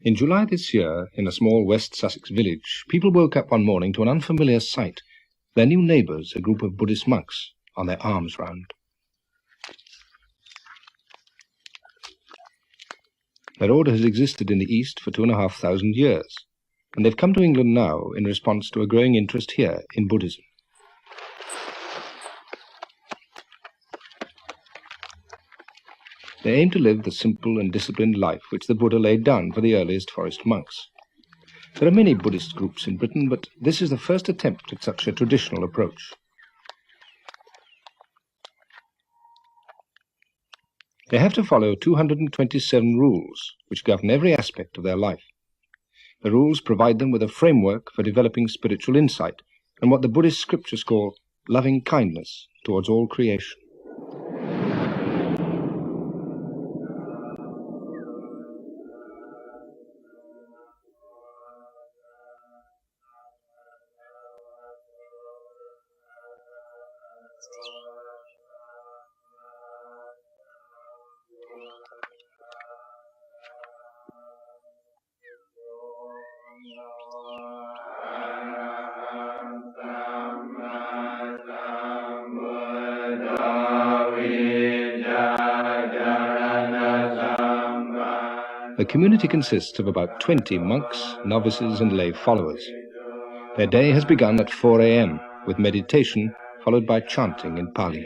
In July this year, in a small West Sussex village, people woke up one morning to an unfamiliar sight. Their new neighbours, a group of Buddhist monks, on their arms round. Their order has existed in the East for 2,500 years, and they've come to England now in response to a growing interest here in Buddhism. They aim to live the simple and disciplined life which the Buddha laid down for the earliest forest monks. There are many Buddhist groups in Britain, but this is the first attempt at such a traditional approach. They have to follow 227 rules which govern every aspect of their life. The rules provide them with a framework for developing spiritual insight and what the Buddhist scriptures call loving kindness towards all creation. The community consists of about 20 monks, novices and lay followers. Their day has begun at 4 a.m. with meditation followed by chanting in Pali.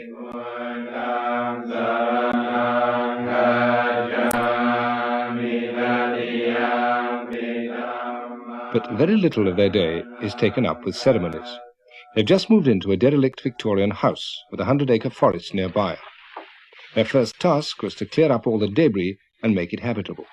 But very little of their day is taken up with ceremonies. They've just moved into a derelict Victorian house with a 100-acre forest nearby. Their first task was to clear up all the debris and make it habitable.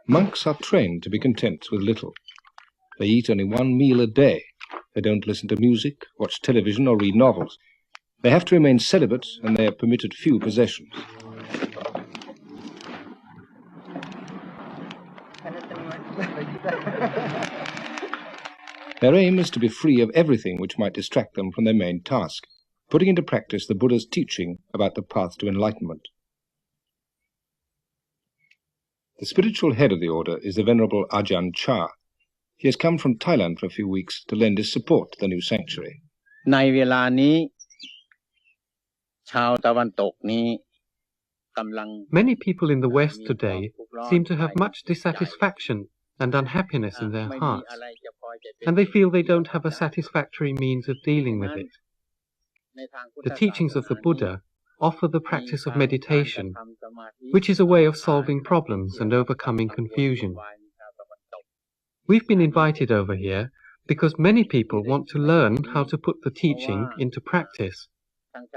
Monks are trained to be content with little. They eat only one meal a day. They don't listen to music, watch television or read novels. They have to remain celibate and they are permitted few possessions. Their aim is to be free of everything which might distract them from their main task, putting into practice the Buddha's teaching about the path to enlightenment. The spiritual head of the order is the Venerable Ajahn Chah. He has come from Thailand for a few weeks to lend his support to the new sanctuary. ในเวลานี้ชาวตะวันตกนี้ Many people in the West today seem to have much dissatisfaction and unhappiness in their hearts, and they feel they don't have a satisfactory means of dealing with it. The teachings of the Buddha offer the practice of meditation, which is a way of solving problems and overcoming confusion. We've been invited over here because many people want to learn how to put the teaching into practice,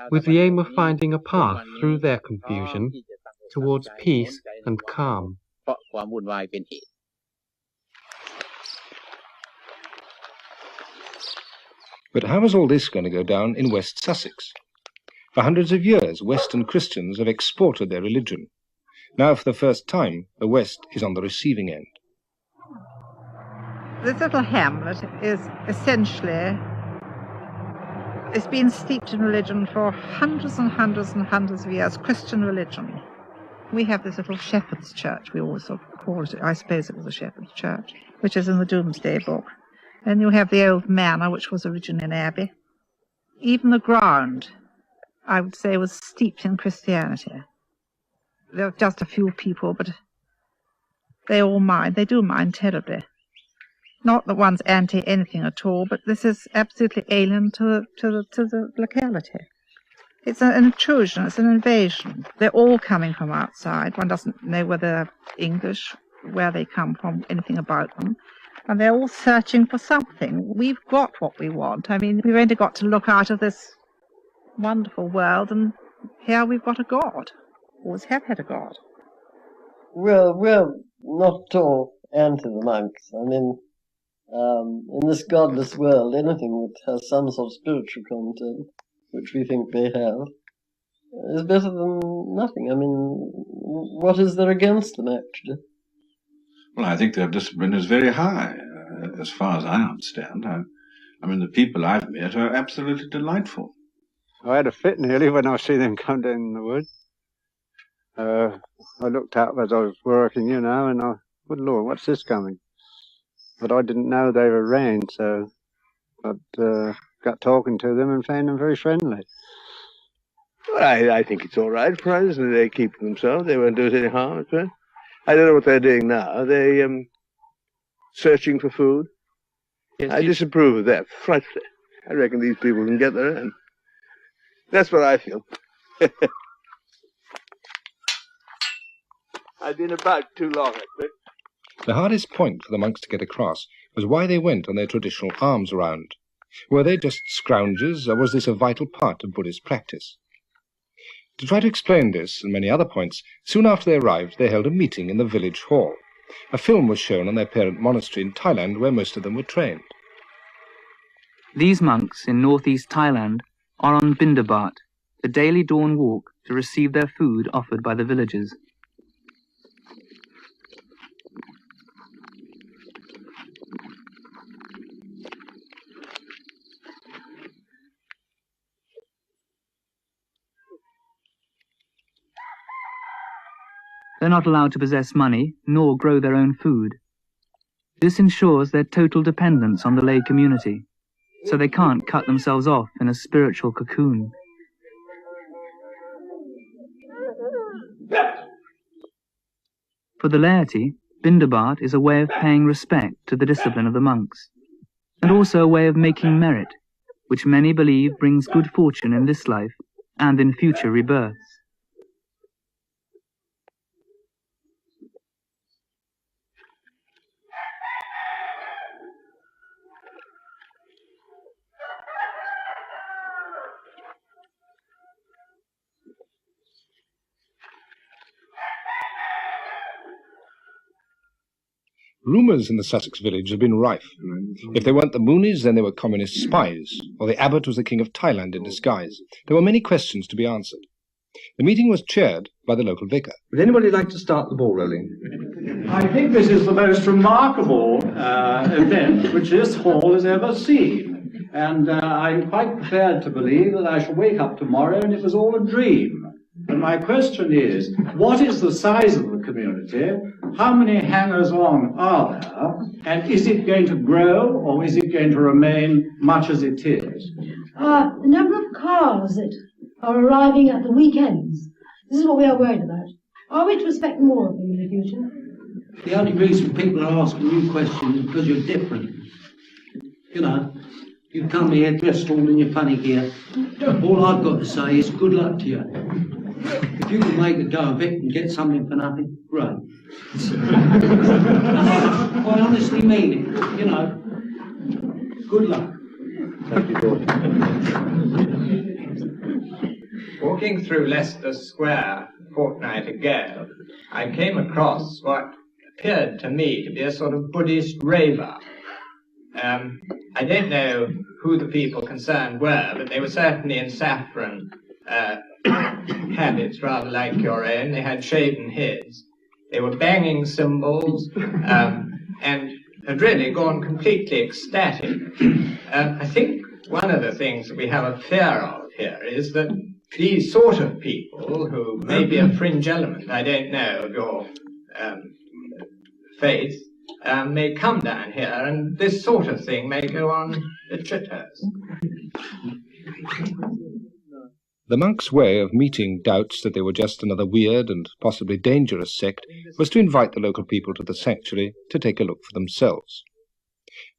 with the aim of finding a path through their confusion towards peace and calm. But how is all this going to go down in West Sussex? For hundreds of years, Western Christians have exported their religion. Now, for the first time, the West is on the receiving end. This little hamlet is essentially, it's been steeped in religion for hundreds and hundreds and hundreds of years, Christian religion. We have this little shepherd's church, we always sort of call it, I suppose it was a shepherd's church, which is in the Domesday Book. And you have the old manor, which was originally an abbey. Even the ground, I would say, was steeped in Christianity. There are just a few people, but they all mind. They do mind terribly. Not that one's anti-anything at all, but this is absolutely alien to the locality. It's an intrusion, it's an invasion. They're all coming from outside. One doesn't know whether they're English, where they come from, anything about them. And they're all searching for something. We've got what we want. I mean, we've only got to look out of this wonderful world, and here we've got a God. Always have had a God. Well, we're not at all anti the monks. I mean, in this godless world, anything that has some sort of spiritual content, which we think they have, is better than nothing. I mean, what is there against them, actually? Well, I think their discipline is very high, as far as I understand. I mean, the people I've met are absolutely delightful. I had a fit nearly when I see them come down in the wood. I looked up as I was working, and I, good Lord, what's this coming? But I didn't know they were rain, so I got talking to them and found them very friendly. Well, I think it's all right for us. They keep themselves. They won't do us any harm. I don't know what they're doing now. Are they searching for food? Yes, I disapprove of that frightfully. I reckon these people can get their own. That's what I feel. I've been about too long, I think. The hardest point for the monks to get across was why they went on their traditional alms round. Were they just scroungers, or was this a vital part of Buddhist practice? To try to explain this and many other points, soon after they arrived, they held a meeting in the village hall. A film was shown on their parent monastery in Thailand, where most of them were trained. These monks in northeast Thailand are on Bindabat, the daily dawn walk to receive their food offered by the villagers. They're not allowed to possess money nor grow their own food. This ensures their total dependence on the lay community, so they can't cut themselves off in a spiritual cocoon. For the laity, Bindabat is a way of paying respect to the discipline of the monks, and also a way of making merit, which many believe brings good fortune in this life and in future rebirths. Rumours in the Sussex village had been rife. If they weren't the Moonies, then they were communist spies, or the abbot was the king of Thailand in disguise. There were many questions to be answered. The meeting was chaired by the local vicar. Would anybody like to start the ball rolling? I think this is the most remarkable event which this hall has ever seen. And I'm quite prepared to believe that I shall wake up tomorrow and it was all a dream. And my question is, what is the size of the community? How many hangers-on are there? And is it going to grow, or is it going to remain much as it is? The number of cars that are arriving at the weekends. This is what we are worried about. Are we to expect more of them in the future? The only reason people are asking you questions is because you're different. You know, you come here dressed all in your funny gear. All I've got to say is good luck to you. If you can make a go of it and get something for nothing, great. I honestly mean it, you know. Good luck. Thank you, George. Walking through Leicester Square a fortnight ago, I came across what appeared to me to be a sort of Buddhist raver. I don't know who the people concerned were, but they were certainly in saffron habits rather like your own. They had shaven heads. They were banging cymbals and had really gone completely ecstatic. I think one of the things that we have a fear of here is that these sort of people, who may be a fringe element, I don't know, of your faith, may come down here and this sort of thing may go on at Chitters. The monks' way of meeting doubts that they were just another weird and possibly dangerous sect was to invite the local people to the sanctuary to take a look for themselves.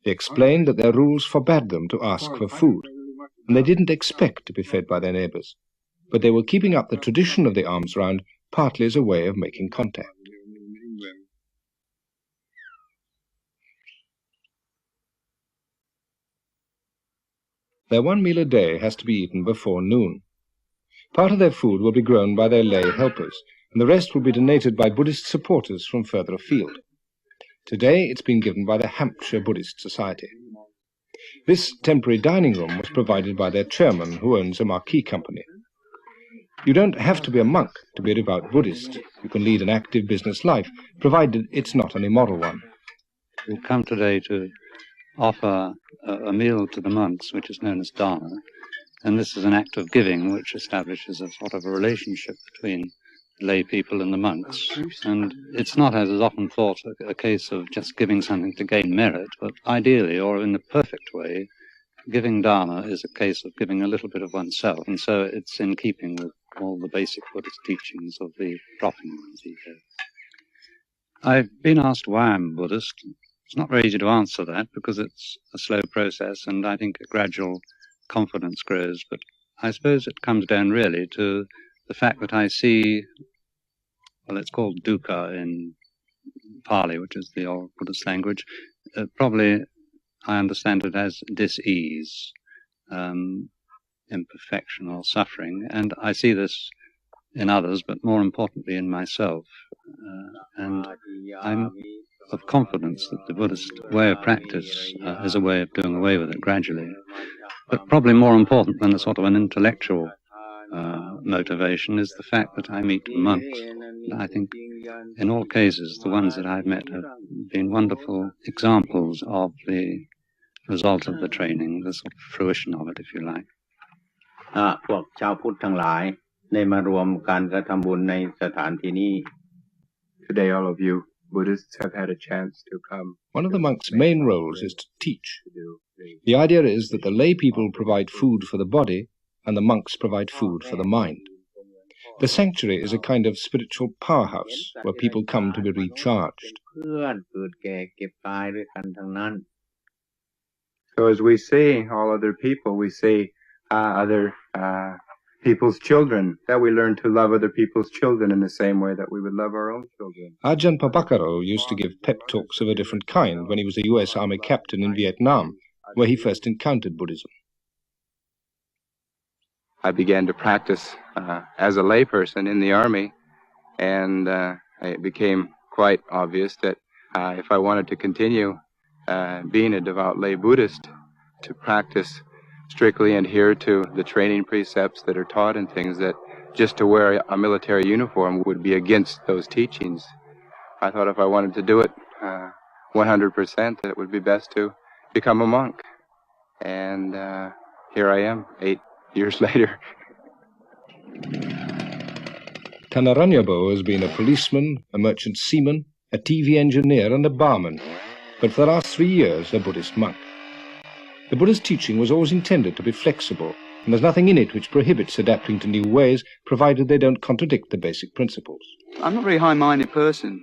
They explained that their rules forbade them to ask for food, and they didn't expect to be fed by their neighbours, but they were keeping up the tradition of the alms round partly as a way of making contact. Their one meal a day has to be eaten before noon. Part of their food will be grown by their lay helpers, and the rest will be donated by Buddhist supporters from further afield. Today it's been given by the Hampshire Buddhist Society. This temporary dining room was provided by their chairman, who owns a marquee company. You don't have to be a monk to be a devout Buddhist. You can lead an active business life, provided it's not an immoral one. We've come today to offer a meal to the monks, which is known as dharma, and this is an act of giving which establishes a sort of a relationship between lay people and the monks. And it's not, as is often thought, a case of just giving something to gain merit, but ideally, or in the perfect way, giving dharma is a case of giving a little bit of oneself, and so it's in keeping with all the basic Buddhist teachings of the dropping ones he gave. I've been asked why I'm a Buddhist. It's not very easy to answer that because it's a slow process, and I think a gradual confidence grows, but I suppose it comes down really to the fact that I see, well, it's called dukkha in Pali, which is the old Buddhist language. Probably I understand it as dis-ease, imperfection or suffering, and I see this in others, but more importantly in myself. And I'm of confidence that the Buddhist way of practice is a way of doing away with it gradually. But probably more important than a sort of an intellectual motivation is the fact that I meet monks. I think in all cases the ones that I've met have been wonderful examples of the result of the training, the sort of fruition of it, if you like. พวกชาวพุทธทั้งหลายได้มารวมการกระทำบุญในสถานที่นี้ Today all of you Buddhists have had a chance to come. One of the monks' main roles is to teach. The idea is that the lay people provide food for the body and the monks provide food for the mind. The sanctuary is a kind of spiritual powerhouse where people come to be recharged. So as we see all other people, we see other people's children, that we learn to love other people's children in the same way that we would love our own children. Ajahn Papakaro used to give pep talks of a different kind when he was a US Army captain in Vietnam, where he first encountered Buddhism. I began to practice as a layperson in the Army, and it became quite obvious that if I wanted to continue being a devout lay Buddhist, to practice strictly adhere to the training precepts that are taught and things, that just to wear a military uniform would be against those teachings. I thought if I wanted to do it 100%, that it would be best to become a monk. And here I am, 8 years later. Tanaranyabo has been a policeman, a merchant seaman, a TV engineer and a barman, but for the last 3 years a Buddhist monk. The Buddha's teaching was always intended to be flexible, and there's nothing in it which prohibits adapting to new ways, provided they don't contradict the basic principles. I'm not a very high-minded person.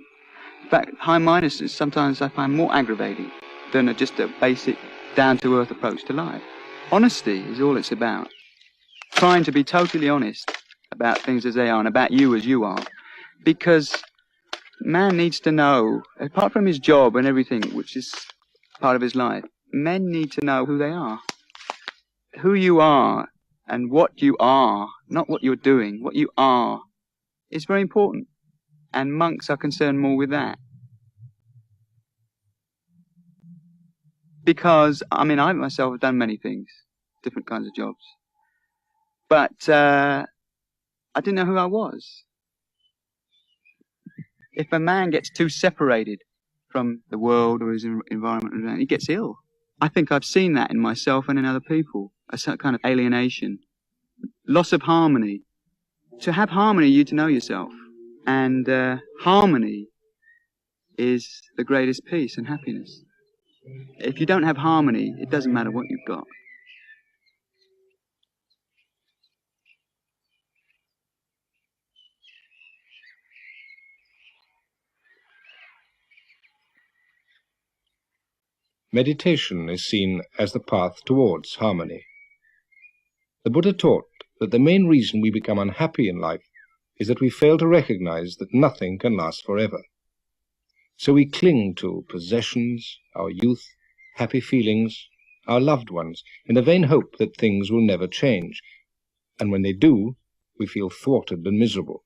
In fact, high-mindedness sometimes I find more aggravating than just a basic, down-to-earth approach to life. Honesty is all it's about. Trying to be totally honest about things as they are and about you as you are. Because man needs to know, apart from his job and everything, which is part of his life, men need to know who they are. Who you are and what you are, not what you're doing, what you are, is very important. And monks are concerned more with that. Because, I mean, I myself have done many things, different kinds of jobs. But I didn't know who I was. If a man gets too separated from the world or his environment, he gets ill. I think I've seen that in myself and in other people, a certain kind of alienation, loss of harmony. To have harmony, you need to know yourself. And harmony is the greatest peace and happiness. If you don't have harmony, it doesn't matter what you've got. Meditation is seen as the path towards harmony. The Buddha taught that the main reason we become unhappy in life is that we fail to recognize that nothing can last forever. So we cling to possessions, our youth, happy feelings, our loved ones, in the vain hope that things will never change, and when they do, we feel thwarted and miserable.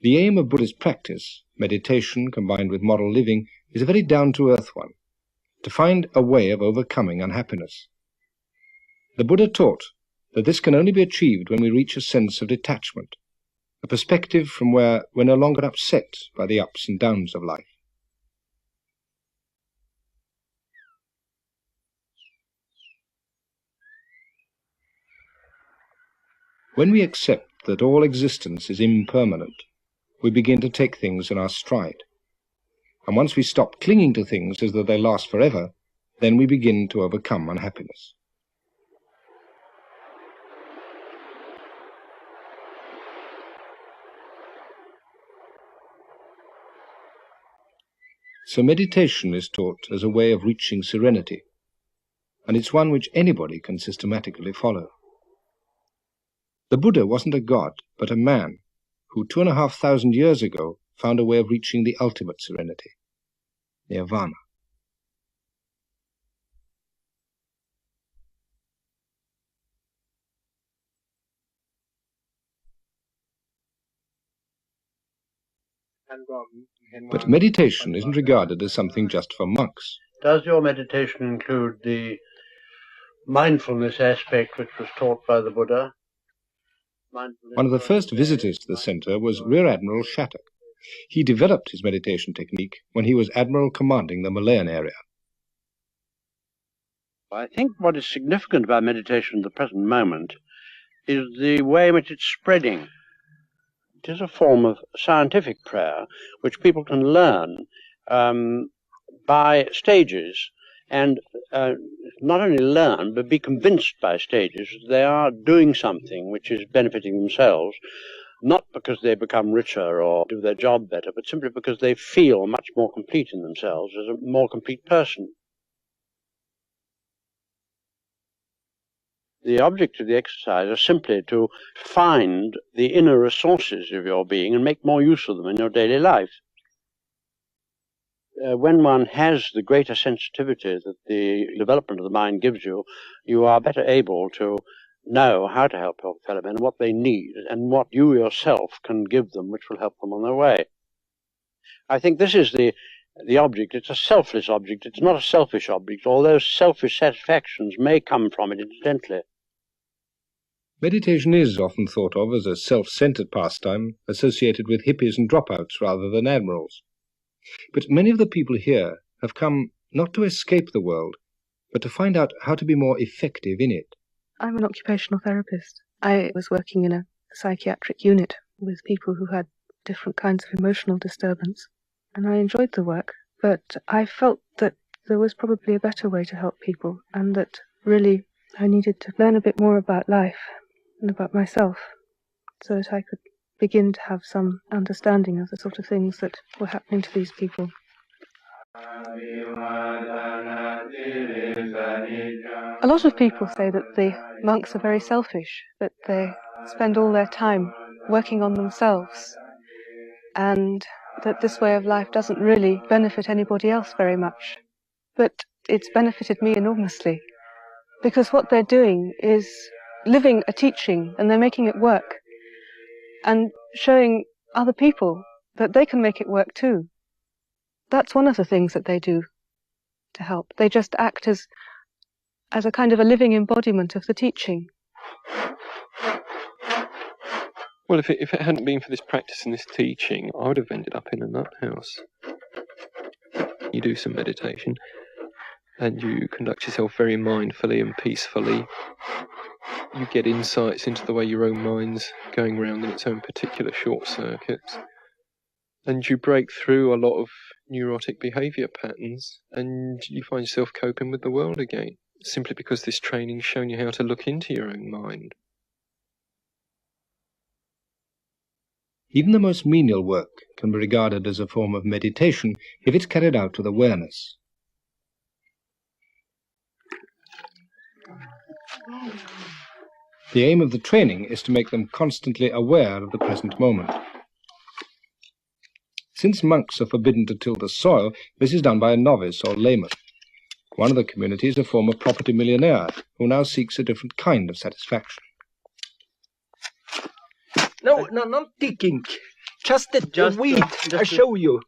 The aim of Buddhist practice, meditation combined with moral living, is a very down-to-earth one, to find a way of overcoming unhappiness. The Buddha taught that this can only be achieved when we reach a sense of detachment, a perspective from where we're no longer upset by the ups and downs of life. When we accept that all existence is impermanent, we begin to take things in our stride. And once we stop clinging to things as though they last forever, then we begin to overcome unhappiness. So meditation is taught as a way of reaching serenity, and it's one which anybody can systematically follow. The Buddha wasn't a god, but a man who 2,500 years ago found a way of reaching the ultimate serenity, nirvana. But meditation isn't regarded as something just for monks. Does your meditation include the mindfulness aspect which was taught by the Buddha? One of the first visitors to the centre was Rear Admiral Shattuck. He developed his meditation technique when he was Admiral commanding the Malayan area. I think what is significant about meditation at the present moment is the way in which it's spreading. It is a form of scientific prayer which people can learn by stages, and not only learn, but be convinced by stages that they are doing something which is benefiting themselves, not because they become richer or do their job better, but simply because they feel much more complete in themselves as a more complete person. The object of the exercise is simply to find the inner resources of your being and make more use of them in your daily life. When one has the greater sensitivity that the development of the mind gives you, you are better able to know how to help your fellow men, what they need, and what you yourself can give them which will help them on their way. I think this is the object. It's a selfless object. It's not a selfish object, although selfish satisfactions may come from it incidentally. Meditation is often thought of as a self-centered pastime associated with hippies and dropouts rather than admirals. But many of the people here have come not to escape the world, but to find out how to be more effective in it. I'm an occupational therapist. I was working in a psychiatric unit with people who had different kinds of emotional disturbance, and I enjoyed the work, but I felt that there was probably a better way to help people, and that really I needed to learn a bit more about life and about myself so that I could begin to have some understanding of the sort of things that were happening to these people. A lot of people say that the monks are very selfish, that they spend all their time working on themselves, and that this way of life doesn't really benefit anybody else very much. But it's benefited me enormously, because what they're doing is living a teaching, and they're making it work, and showing other people that they can make it work too. That's one of the things that they do to help. They just act as a kind of a living embodiment of the teaching. Well, if it hadn't been for this practice and this teaching, I would have ended up in a nut house. You do some meditation, and you conduct yourself very mindfully and peacefully. You get insights into the way your own mind's going round in its own particular short circuits. And you break through a lot of neurotic behaviour patterns, and you find yourself coping with the world again, simply because this training's shown you how to look into your own mind. Even the most menial work can be regarded as a form of meditation if it's carried out with awareness. The aim of the training is to make them constantly aware of the present moment. Since monks are forbidden to till the soil, this is done by a novice or layman. One of the community is a former property millionaire who now seeks a different kind of satisfaction. No, not digging. Just the weed. I show you.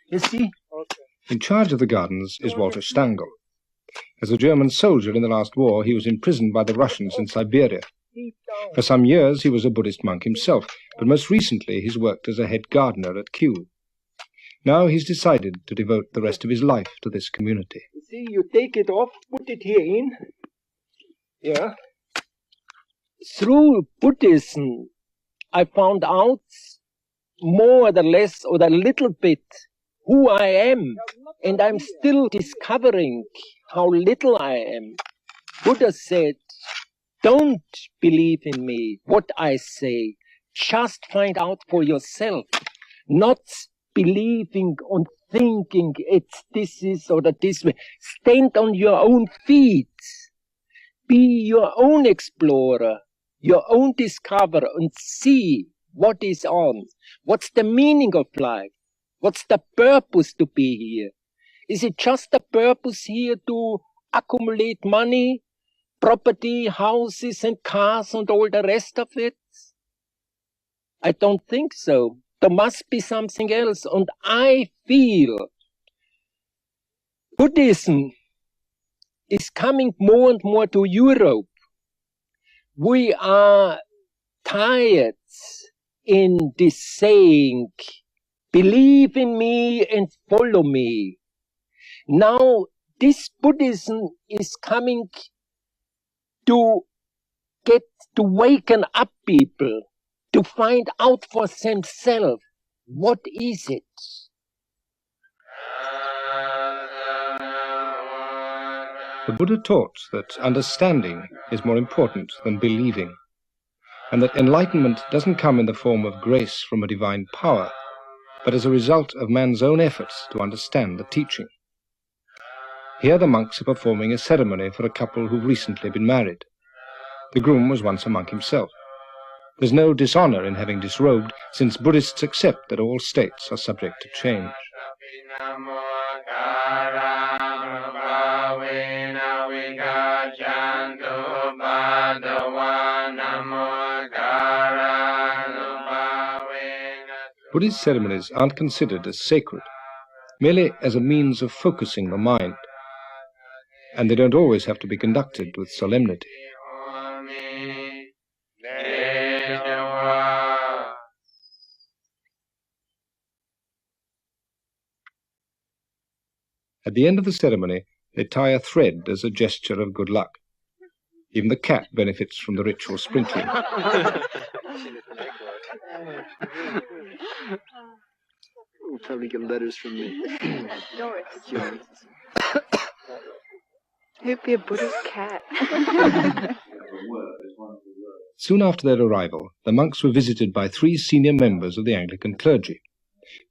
You see? Okay. In charge of the gardens is Walter Stangl. As a German soldier in the last war, he was imprisoned by the Russians in Siberia. For some years he was a Buddhist monk himself, but most recently he's worked as a head gardener at Kew. Now he's decided to devote the rest of his life to this community. You see, you take it off, put it here in. Yeah. Through Buddhism, I found out more or less or a little bit who I am, and I'm still discovering how little I am. Buddha said, don't believe in me, what I say. Just find out for yourself, not believing on thinking it's this is or that this way. Stand on your own feet. Be your own explorer, your own discoverer, and see what is on. What's the meaning of life? What's the purpose to be here? Is it just the purpose here to accumulate money, property, houses and cars and all the rest of it? I don't think so. There must be something else. And I feel Buddhism is coming more and more to Europe. We are tired in this saying, believe in me and follow me. Now this Buddhism is coming to waken up people, to find out for themselves what is it. The Buddha taught that understanding is more important than believing, and that enlightenment doesn't come in the form of grace from a divine power, but as a result of man's own efforts to understand the teaching. Here the monks are performing a ceremony for a couple who've recently been married. The groom was once a monk himself. There's no dishonor in having disrobed, since Buddhists accept that all states are subject to change. Buddhist ceremonies aren't considered as sacred, merely as a means of focusing the mind, and they don't always have to be conducted with solemnity. At the end of the ceremony, they tie a thread as a gesture of good luck. Even the cat benefits from the ritual sprinkling. We'll probably get letters from me. Doris. Who'd be a Buddhist cat? Soon after their arrival, the monks were visited by 3 senior members of the Anglican clergy.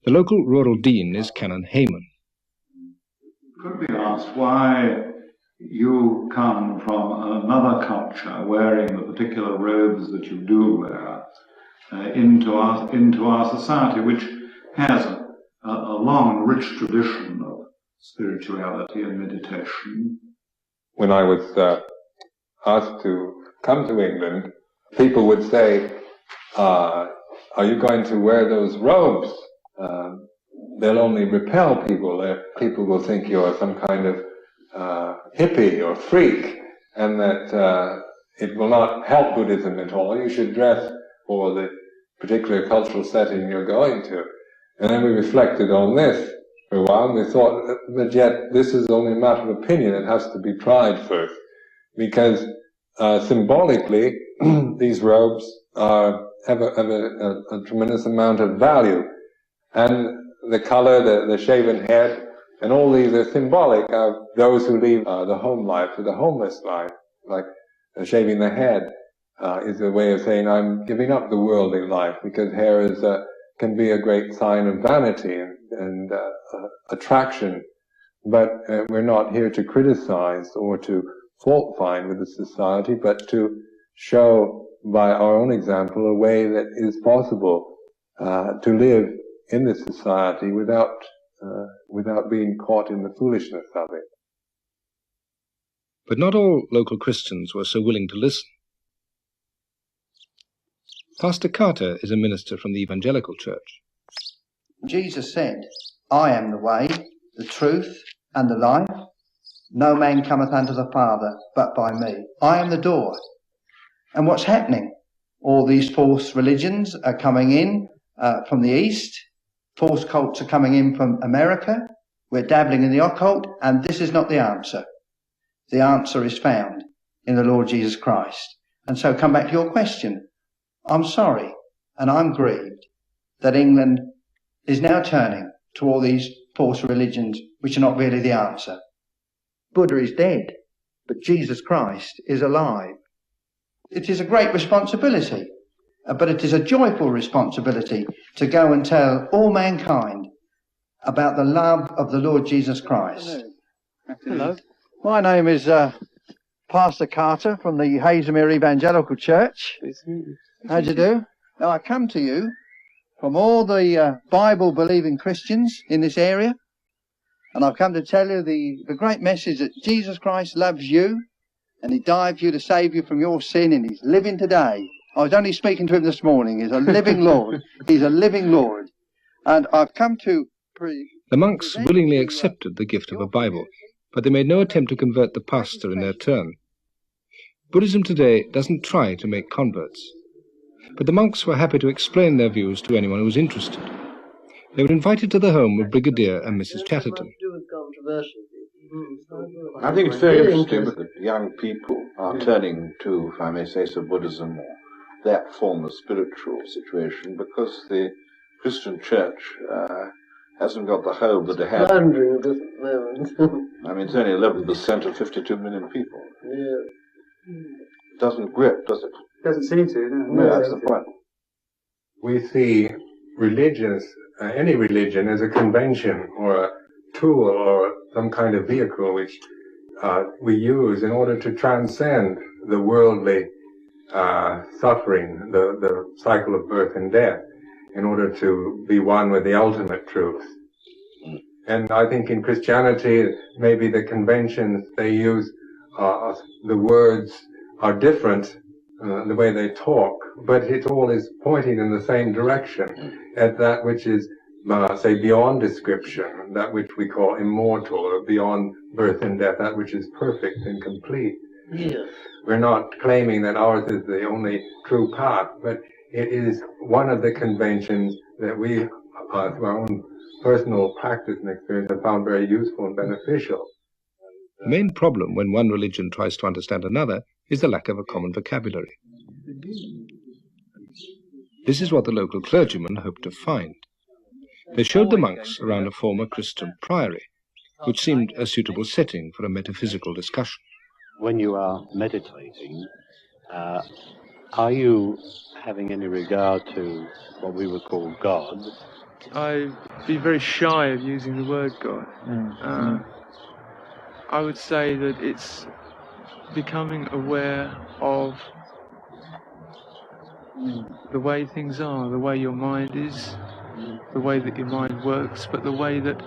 The local rural dean is Canon Hayman. Could be asked why you come from another culture wearing the particular robes that you do wear into our society, which has a long and rich tradition of spirituality and meditation. When I was asked to come to England, people would say, are you going to wear those robes? They'll only repel people. People will think you're some kind of hippie or freak, and that it will not help Buddhism at all. You should dress for the particular cultural setting you're going to. And then we reflected on this for a while, and we thought, but yet this is only a matter of opinion. It has to be tried first, because symbolically these robes have a tremendous amount of value, and the color, the shaven head, and all these are symbolic of those who leave the home life for the homeless life. Like shaving the head is a way of saying I'm giving up the worldly life, because hair is can be a great sign of vanity and attraction. But we're not here to criticize or to fault find with the society, but to show by our own example a way that is possible to live in this society without being caught in the foolishness of it. But not all local Christians were so willing to listen. Pastor Carter is a minister from the Evangelical Church. Jesus said, I am the way, the truth, and the life. No man cometh unto the Father but by me. I am the door. And what's happening? All these false religions are coming in from the East. False cults are coming in from America. We're dabbling in the occult, and this is not the answer. The answer is found in the Lord Jesus Christ. And so come back to your question. I'm sorry, and I'm grieved that England is now turning to all these false religions which are not really the answer. Buddha is dead, but Jesus Christ is alive. It is a great responsibility, but it is a joyful responsibility to go and tell all mankind about the love of the Lord Jesus Christ. Hello. My name is Pastor Carter from the Hazelmere Evangelical Church. How do you do? Now, I come to you from all the Bible-believing Christians in this area, and I've come to tell you the great message that Jesus Christ loves you, and he died for you to save you from your sin, and he's living today. I was only speaking to him this morning. He's a living Lord. He's a living Lord. And I've come to... The monks willingly accepted the gift of a Bible, but they made no attempt to convert the pastor in their turn. Buddhism today doesn't try to make converts, but the monks were happy to explain their views to anyone who was interested. They were invited to the home of Brigadier and Mrs. Chatterton. I think it's very interesting that young people are turning to, if I may say so, Buddhism or that form of spiritual situation, because the Christian church hasn't got the hold that it had. I mean, it's only 11% of 52 million people. Yeah. It doesn't grip, does it? Doesn't seem to, no. No, that's the point. We see religions, any religion, as a convention or a tool or some kind of vehicle which we use in order to transcend the worldly suffering, the cycle of birth and death, in order to be one with the ultimate truth. And I think in Christianity, maybe the conventions they use, the words are different, the way they talk, but it all is pointing in the same direction, at that which is, say, beyond description, that which we call immortal, or beyond birth and death, that which is perfect and complete. Yes. We're not claiming that ours is the only true path, but it is one of the conventions that we, through our own personal practice and experience, have found very useful and beneficial. The main problem when one religion tries to understand another is the lack of a common vocabulary. This is what the local clergymen hoped to find. They showed the monks around a former Christian priory, which seemed a suitable setting for a metaphysical discussion. When you are meditating, are you having any regard to what we would call God? I'd be very shy of using the word God. I would say that it's becoming aware of the way things are, the way your mind is, the way that your mind works, but the way that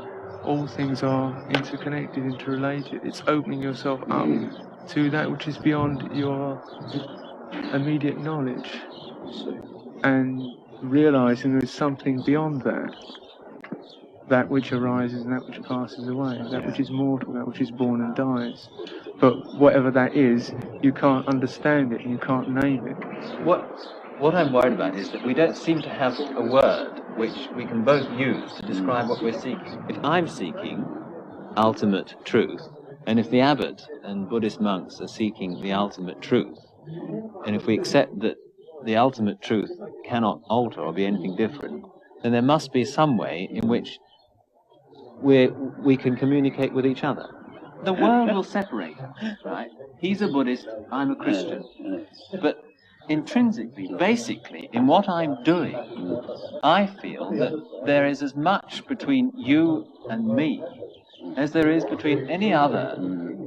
all things are interconnected, interrelated. It's opening yourself up to that which is beyond your immediate knowledge and realizing there is something beyond that, that which arises and that which passes away, that which is mortal, that which is born and dies. But whatever that is, you can't understand it, you can't name it. What I'm worried about is that we don't seem to have a word which we can both use to describe what we're seeking. If I'm seeking ultimate truth, and if the abbot and Buddhist monks are seeking the ultimate truth, and if we accept that the ultimate truth cannot alter or be anything different, then there must be some way in which we can communicate with each other. The world will separate us, right? He's a Buddhist, I'm a Christian. But intrinsically, basically, in what I'm doing, I feel that there is as much between you and me as there is between any other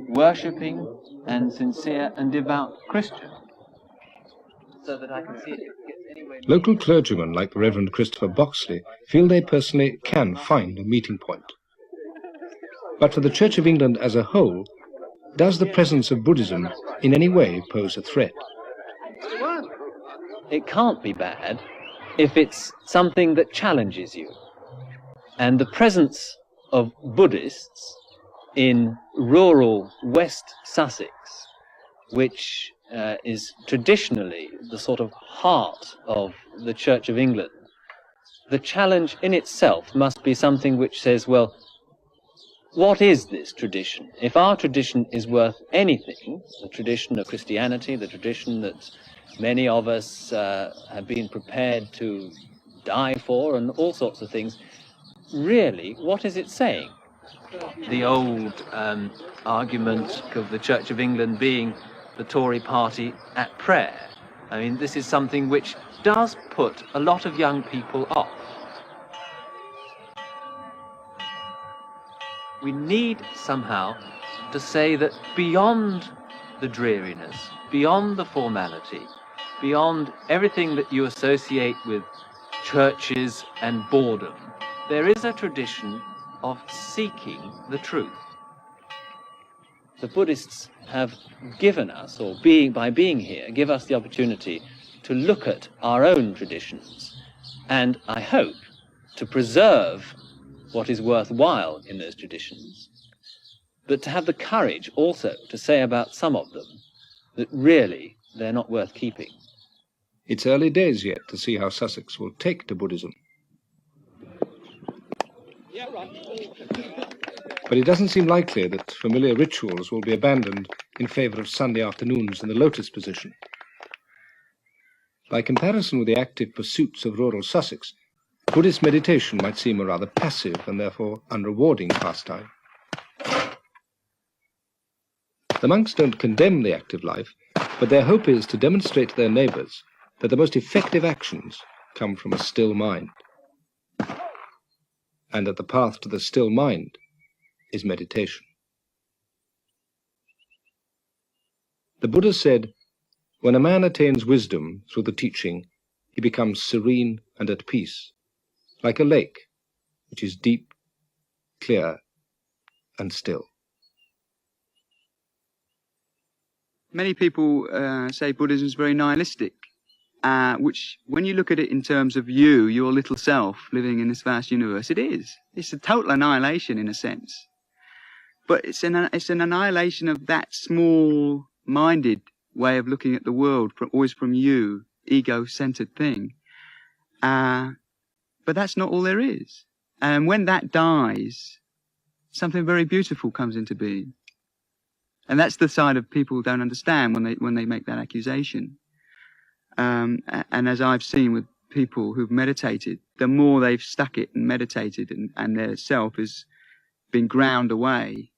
worshipping and sincere and devout Christian. So that I can see it. Local clergymen like the Reverend Christopher Boxley feel they personally can find a meeting point. But for the Church of England as a whole, does the presence of Buddhism in any way pose a threat? It can't be bad if it's something that challenges you. And the presence of Buddhists in rural West Sussex, which is traditionally the sort of heart of the Church of England, the challenge in itself must be something which says, well, what is this tradition? If our tradition is worth anything, the tradition of Christianity, the tradition that many of us have been prepared to die for and all sorts of things, really, what is it saying? The old argument of the Church of England being the Tory party at prayer. I mean, this is something which does put a lot of young people off. We need somehow to say that beyond the dreariness, beyond the formality, beyond everything that you associate with churches and boredom, there is a tradition of seeking the truth. The Buddhists have given us, or by being here, give us the opportunity to look at our own traditions and, I hope, to preserve what is worthwhile in those traditions, but to have the courage also to say about some of them that really they're not worth keeping. It's early days yet to see how Sussex will take to Buddhism. But it doesn't seem likely that familiar rituals will be abandoned in favour of Sunday afternoons in the lotus position. By comparison with the active pursuits of rural Sussex, Buddhist meditation might seem a rather passive and therefore unrewarding pastime. The monks don't condemn the active life, but their hope is to demonstrate to their neighbours that the most effective actions come from a still mind, and that the path to the still mind is meditation. The Buddha said, when a man attains wisdom through the teaching, he becomes serene and at peace, like a lake, which is deep, clear, and still. Many people say Buddhism is very nihilistic, which, when you look at it in terms of you, your little self, living in this vast universe, it is. It's a total annihilation in a sense. But it's an annihilation of that small-minded way of looking at the world, always from you, ego-centered thing. But that's not all there is. And when that dies, something very beautiful comes into being. And that's the side of people who don't understand when they make that accusation. And as I've seen with people who've meditated, the more they've stuck it and meditated and their self has been ground away,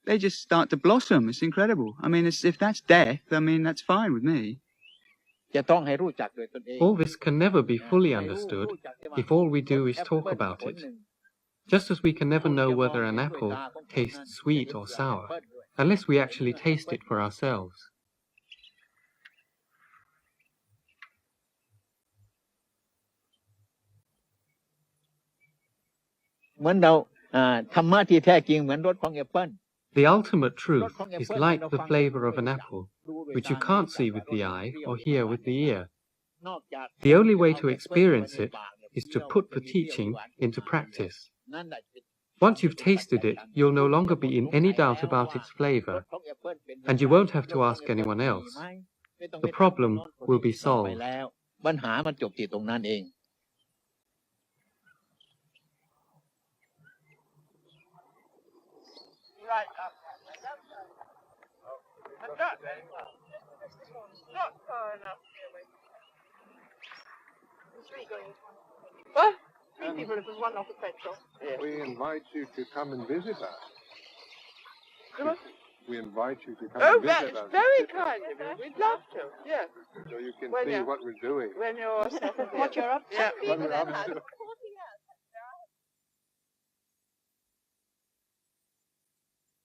they just start to blossom. It's incredible. I mean, if that's death, I mean, that's fine with me. All this can never be fully understood if all we do is talk about it. Just as we can never know whether an apple tastes sweet or sour, unless we actually taste it for ourselves. The ultimate truth is like the flavor of an apple, which you can't see with the eye or hear with the ear. The only way to experience it is to put the teaching into practice. Once you've tasted it, you'll no longer be in any doubt about its flavor, and you won't have to ask anyone else. The problem will be solved. What? 3 people, it was 1 off the petrol. We invite you to come and visit us. We invite you to come and visit us. Oh, very kind of you. We'd love to, yes. So you can see what we're doing. When you're... what you're up to. What we're up to.